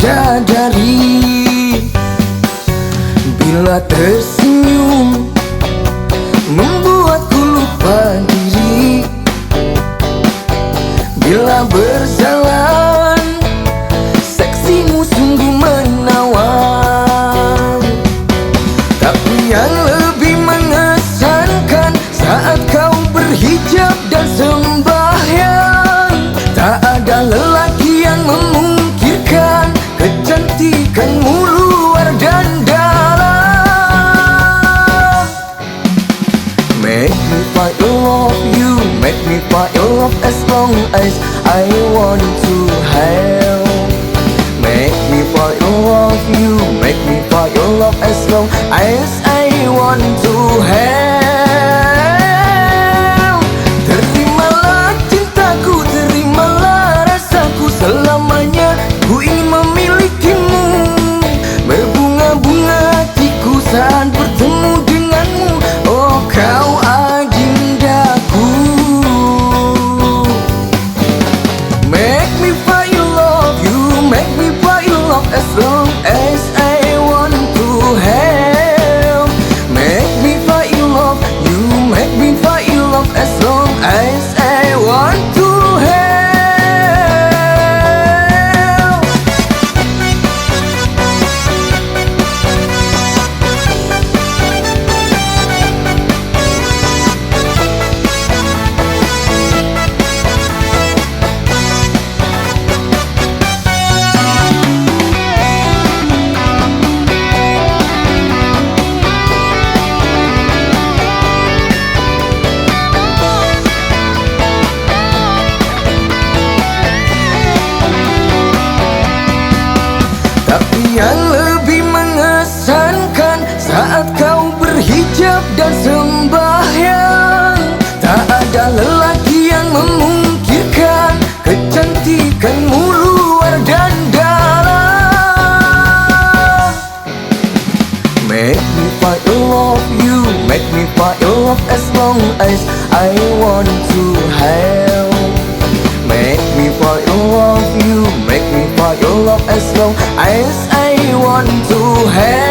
bidadari. Bila tersenyum membuatku lupa diri. Bila berjalan seksimu sungguh menawan. Tapi yang lebih mengesankan saat kau berhijab dan sembahyang. Tak ada lelaki yang memungkirkan kecantikanmu luar dan dalam. Make me find your love, you make me find your love as long as I want to have. Make me find your love, you make me find your love as long as I want to have. Terimalah cintaku, terimalah rasaku, selamanya ku ingin memilikimu. Berbunga-bunga hatiku saat bertemu denganmu. Oh kau adindaku. Make me find your love, you make me find your love as long as I want to have. Make me find your love, you make me find your love as long as I want to have. Tapi yang lebih mengesankan saat kau berhijab dan sembahyang. Tak ada lelaki yang memungkirkan kecantikanmu luar dan dalam. Make me find your love, you make me find your love as long as I want to have. Make me find your love, you make me find your love as long as I want to have.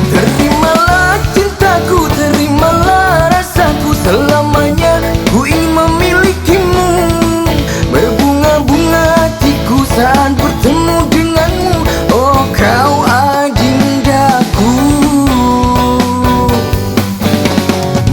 Terimalah cintaku, terimalah rasaku, selamanya ku ingin memilikimu. Berbunga-bunga hatiku saat bertemu denganmu. Oh kau adindaku.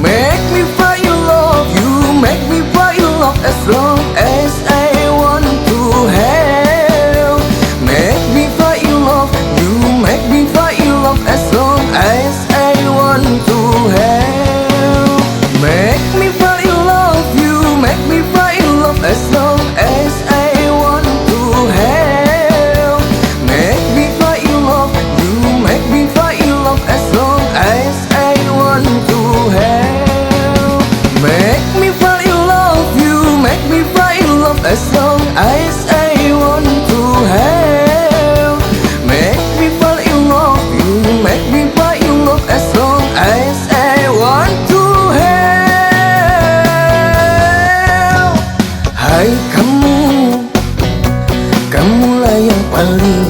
Make me find your love, you make me find your love as long as I want to have. Make me find your love, you make me find your love as long as I want to have. Make me find your love, you make me find your love as long as I want to have. Make me find your love, you make me find your love as long as I want to have. Make me find your love, you make me find your love as long as I want to have. Make me find your love, you make me find your love as long as I want to have. Hai kamu, kamulah yang paling